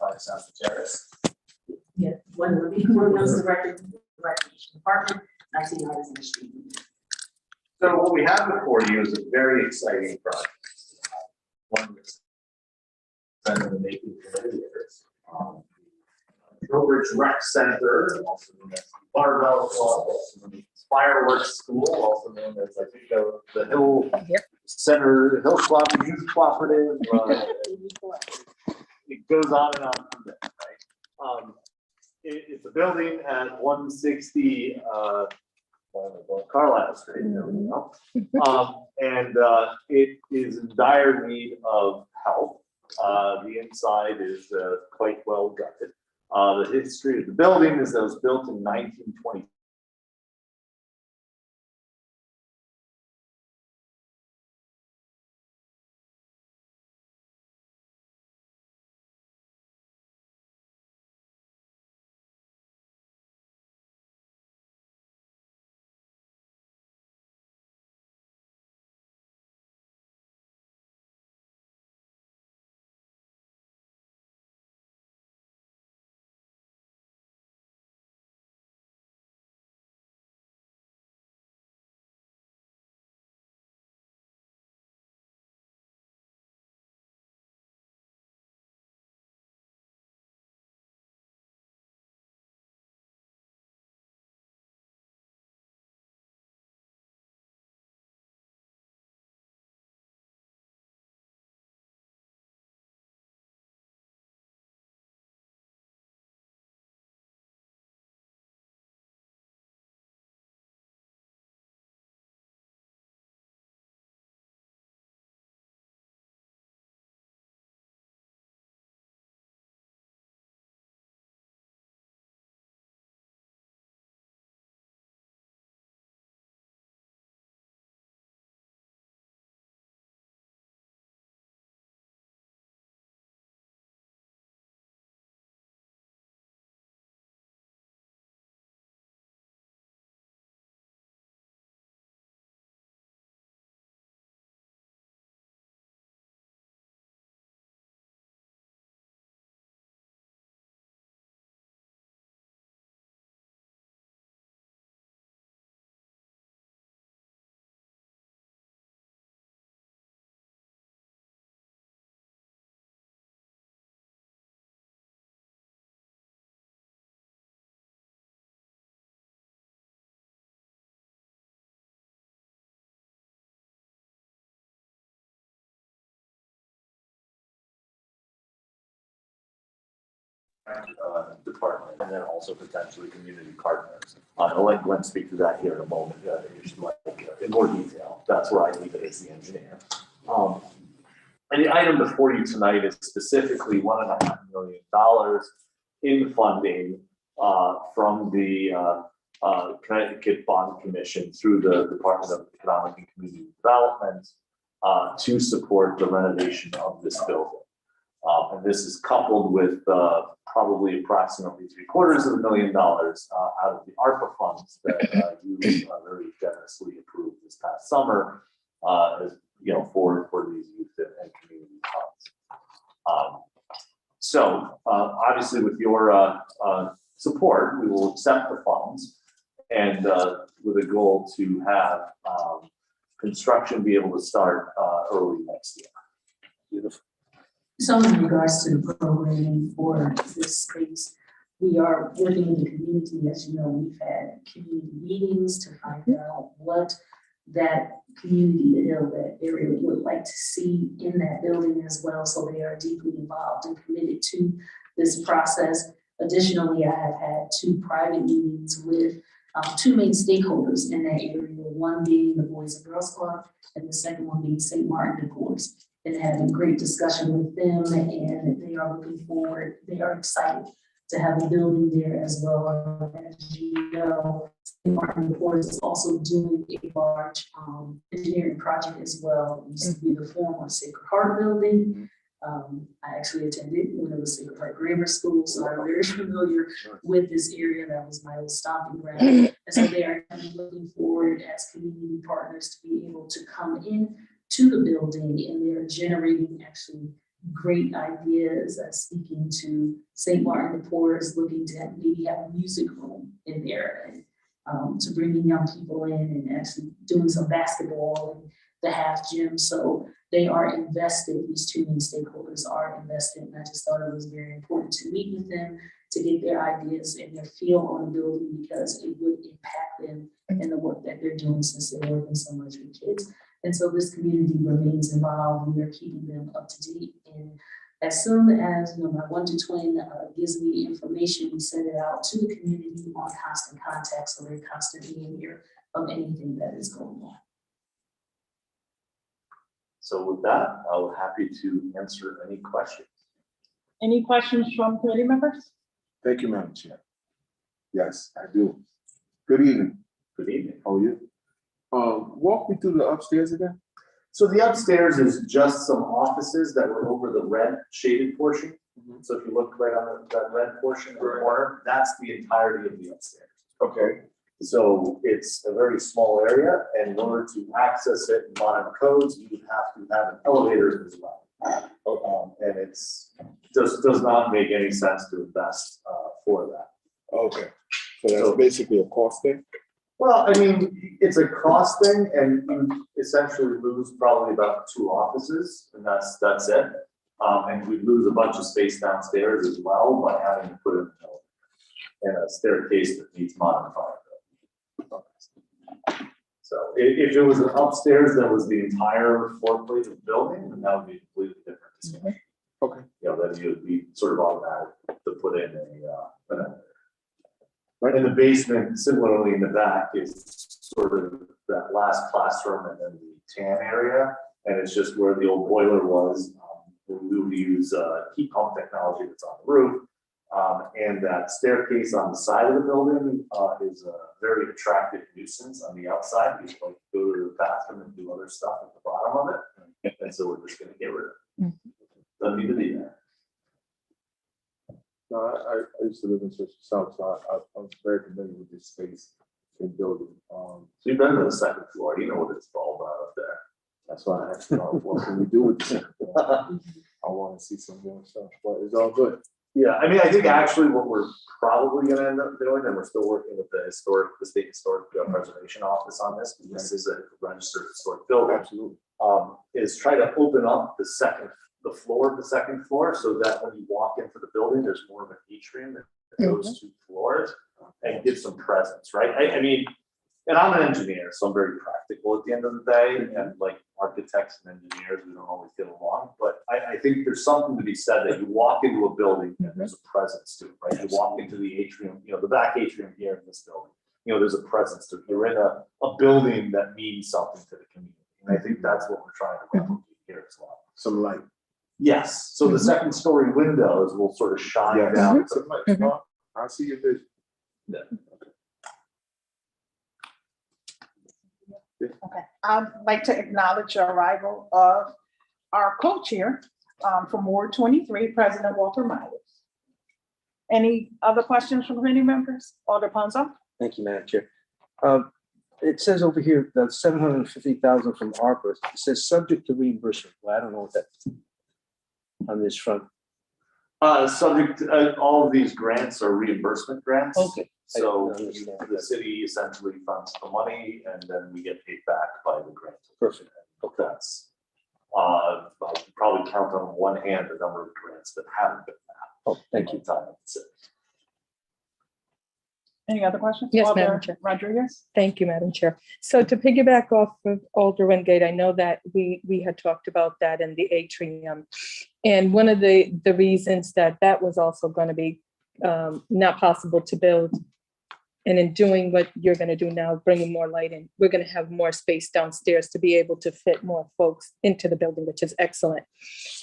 by South Terrace. Yeah, one of the recreation department, 19 items in the street. So what we have before you is a very exciting project. One that's been in the making for many years. Trowbridge Rec Center, also known as Barbell Club, also known as Fireworks School, also known as, I think, the Hill Center, Hill Club, Youth Cooperative. It goes on and on from there, right? It's a building at 160 Carlisle Street, there we go. And it is in dire need of help. The inside is quite well gutted. The history of the building is that it was built in 1920. Department, and then also potentially community partners. I'll let Glenn speak to that here in a moment. In more detail. That's where I leave it as the engineer. And the item before you tonight is specifically $1.5 million in funding from the Connecticut Bond Commission through the Department of Economic and Community Development to support the renovation of this building. And this is coupled with probably approximately $750,000 out of the ARPA funds that you very generously approved this past summer, as you know, for these youth and community funds. So obviously, with your support, we will accept the funds, and with a goal to have construction be able to start early next year. Beautiful. So in regards to the programming for this space, we are working in the community. As you know, we've had community meetings to find out what that community, that area would like to see in that building as well. So they are deeply involved and committed to this process. Additionally, I have had 2 private meetings with 2 main stakeholders in that area, one being the Boys and Girls Club and the second one being St. Martin Divorce. And having great discussion with them, and they are looking forward, they are excited to have a building there as well. As you know, St. Martin Divorce is also doing a large engineering project as well. It used to be the former Sacred Heart building. I actually attended when it was Sacred Heart Grammar School, so I'm very familiar with this area. That was my old stomping ground. And so they are looking forward as community partners to be able to come in to the building, and they're generating actually great ideas, speaking to St. Martin de Porres, looking to maybe have a music room in there, and to bringing young people in and actually doing some basketball and the half gym. So they are invested, these two main stakeholders are invested, and I just thought it was very important to meet with them, to get their ideas and their feel on the building, because it would impact them in the work that they're doing, since they're working so much with kids. And so this community remains involved. We are keeping them up to date. And as soon as my one to twin gives me the information, we send it out to the community on constant contact, so they're constantly in here of anything that is going on. So with that, I'm happy to answer any questions. Any questions from committee members? Thank you, Madam Chair. Yes, I do. Good evening. Good evening. How are you? Walk me through the upstairs again. So the upstairs is just some offices that were over the red shaded portion. So if you look right on that red portion in the corner, that's the entirety of the upstairs. Okay. So it's a very small area, and in order to access it in modern codes, you would have to have an elevator as well. And it's just does not make any sense to invest for that. Okay. So that's basically a cost thing? Well, I mean, it's a cost thing, and you essentially lose probably about 2 offices, and that's it. And we lose a bunch of space downstairs as well by having to put in a staircase that needs modifying. So if it was an upstairs that was the entire floor plate of the building, then that would be a completely different discussion. Okay. Then you would be sort of automatic to put in an elevator. In the basement, similarly in the back, is sort of that last classroom and then the tan area, and it's just where the old boiler was. We would use heat pump technology that's on the roof. And that staircase on the side of the building is a very attractive nuisance on the outside. You like go to the bathroom and do other stuff at the bottom of it. And so we're just going to get rid of it. Doesn't need to be there. No, I used to live in Church South, so I'm very familiar with this space and building. So you've been to the second floor. You know what it's all about up there. That's why I asked what can we do with the second floor? I want to see some more stuff, but it's all good. Yeah, I mean, I think actually what we're probably going to end up doing, and we're still working with the State Historic Preservation Office on this, because this is a registered historic building. Absolutely. Is try to open up the floor of the second floor, so that when you walk into the building, there's more of an atrium that goes 2 floors and gives some presence, right? I mean, and I'm an engineer, so I'm very practical at the end of the day, and like architects and engineers, we don't always get along, but I think there's something to be said that you walk into a building and there's a presence to it, right? You walk into the atrium, the back atrium here in this building, there's a presence to it. You're in a building that means something to the community, and I think that's what we're trying to replicate here as well. Some light. Yes, so the second story windows will sort of shine down. Some light. Well, I see your vision. Yeah. Okay, I'd like to acknowledge the arrival of our co-chair from Ward 23, President Walter Myers. Any other questions from committee members? Alder Ponzo? Thank you, Madam Chair. It says over here that 750,000 from ARPA. It says subject to reimbursement. Well, I don't know what that's on this front. Subject, all of these grants are reimbursement grants. Okay. So the city essentially funds the money, and then we get paid back by the grant. Perfect. Okay. That's, I could probably count on one hand the number of grants that haven't been that. Oh, thank you. Any other questions? Yes, Alder Madam Chair. Rodriguez? Thank you, Madam Chair. So to piggyback off of Alder Wingate, I know that we had talked about that in the atrium. And one of the reasons that was also going to be not possible to build, and in doing what you're going to do now, bringing more light in, we're going to have more space downstairs to be able to fit more folks into the building, which is excellent.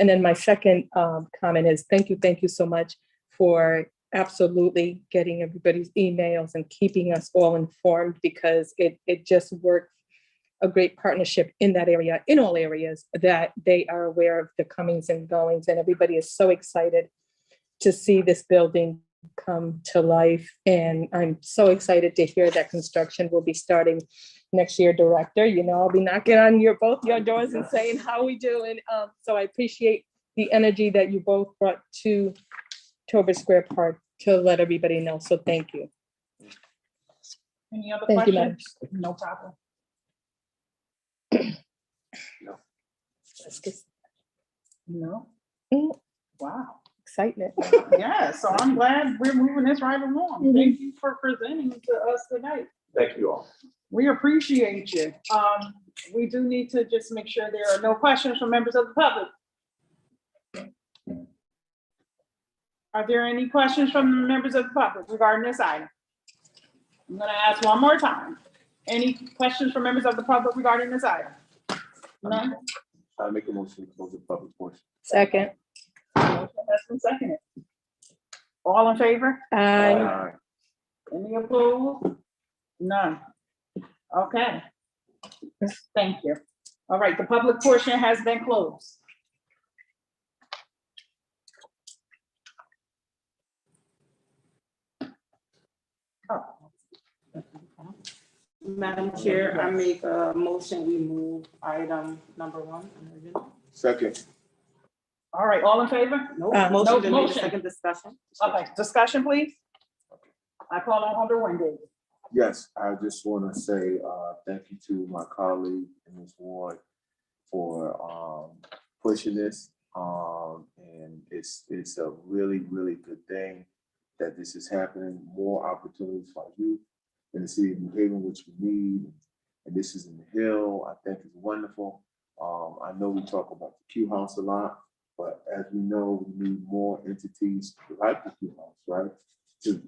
And then my second comment is thank you so much for absolutely getting everybody's emails and keeping us all informed, because it just worked a great partnership in that area, in all areas, that they are aware of the comings and goings, and everybody is so excited to see this building come to life. And I'm so excited to hear that construction will be starting next year, Director. I'll be knocking on both your doors and saying how we doing. So I appreciate the energy that you both brought to Tober Square Park to let everybody know. So thank you. Any other Thank you, Madam. questions? No problem. Let's get No. Mm. Wow. excitement. Yeah, so I'm glad we're moving this right along. Thank you for presenting to us tonight. Thank you all. We appreciate you. We do need to just make sure there are no questions from members of the public. Are there any questions from members of the public regarding this item? I'm gonna ask one more time. Any questions from members of the public regarding this item? None? I make a motion to close the public portion. Second. Motion has been seconded. All in favor? Aye. Any opposed? None. Okay. Thank you. All right, the public portion has been closed. Oh. Madam Chair, I make a motion, we move item number 1. Second. All right, all in favor? No, No motion, been made, motion. second discussion. Okay, discussion, please. I call on Alder Wingate. Yes, I just want to say thank you to my colleague in this ward for pushing this. And it's a really, really good thing that this is happening. More opportunities for youth in the city of New Haven, which we need. And this is in the Hill. I think it's wonderful. I know we talk about the Q House a lot, but as we know, we need more entities like the Q House, right? To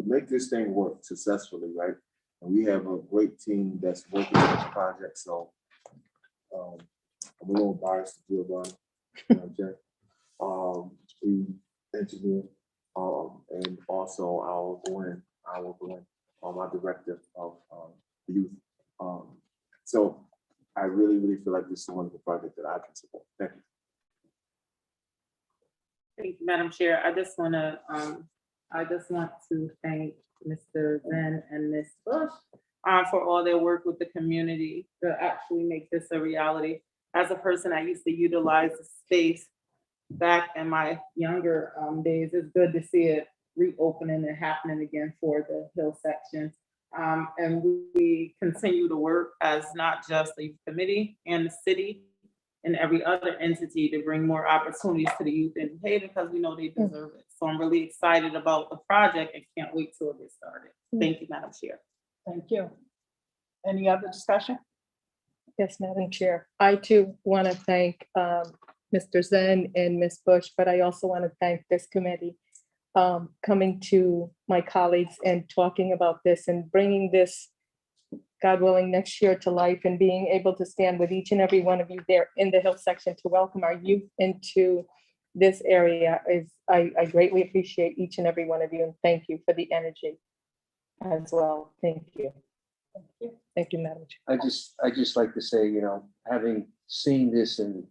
make this thing work successfully, right? And we have a great team that's working on this project. So I'm a little biased to do about it. You know, the engineer, and also our director of youth. So I really, really feel like this is a wonderful project that I can support. Thank you. Thank you, Madam Chair. I just want to thank Mr. Zen and Ms. Bush for all their work with the community to actually make this a reality. As a person, I used to utilize the space back in my younger days. It's good to see it reopening and happening again for the Hill section. And we continue to work as not just the committee and the city and every other entity to bring more opportunities to the youth in Haven because we know they deserve it. So I'm really excited about the project and can't wait till it gets started. Thank you, Madam Chair. Thank you. Any other discussion? Yes, Madam Chair. I too want to thank Mr. Zen and Ms. Bush, but I also want to thank this committee coming to my colleagues and talking about this and bringing this, God willing, next year to life and being able to stand with each and every one of you there in the Hill section to welcome our youth into this area is, I greatly appreciate each and every one of you and thank you for the energy as well. Thank you. Thank you. Thank you, Madam Chair. I just like to say, you know, having seen this in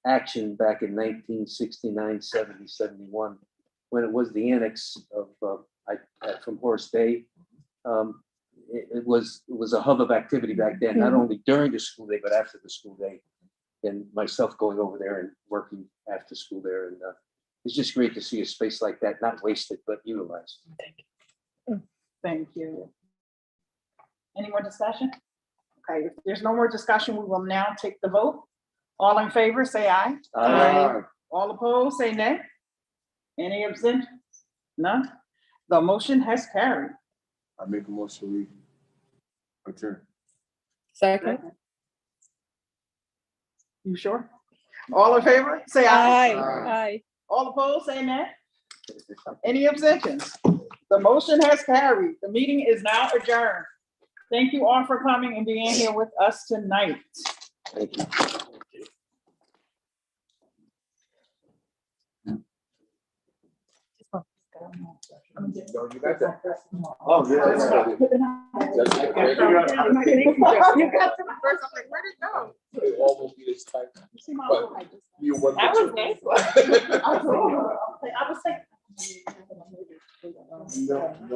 action back in 1969, 70, 71, when it was the annex of from Horace Bay, it was a hub of activity back then, not only during the school day, but after the school day. And myself going over there and working after school there. And it's just great to see a space like that, not wasted, but utilized. Thank you. Thank you. Any more discussion? Okay, if there's no more discussion, we will now take the vote. All in favor, say aye. Aye. All opposed, say nay. Any abstentions? None? The motion has carried. I make a motion we adjourn. Second. You sure? All in favor, say aye. Aye. All opposed, say nay. Any abstentions? The motion has carried. The meeting is now adjourned. Thank you all for coming and being here with us tonight. Thank you. No, you got that. Oh, yeah. You got to the first, I'm like, where'd it go? It almost be this tight. You see my But little, like, you one that was picture. nice. I was like, No, no.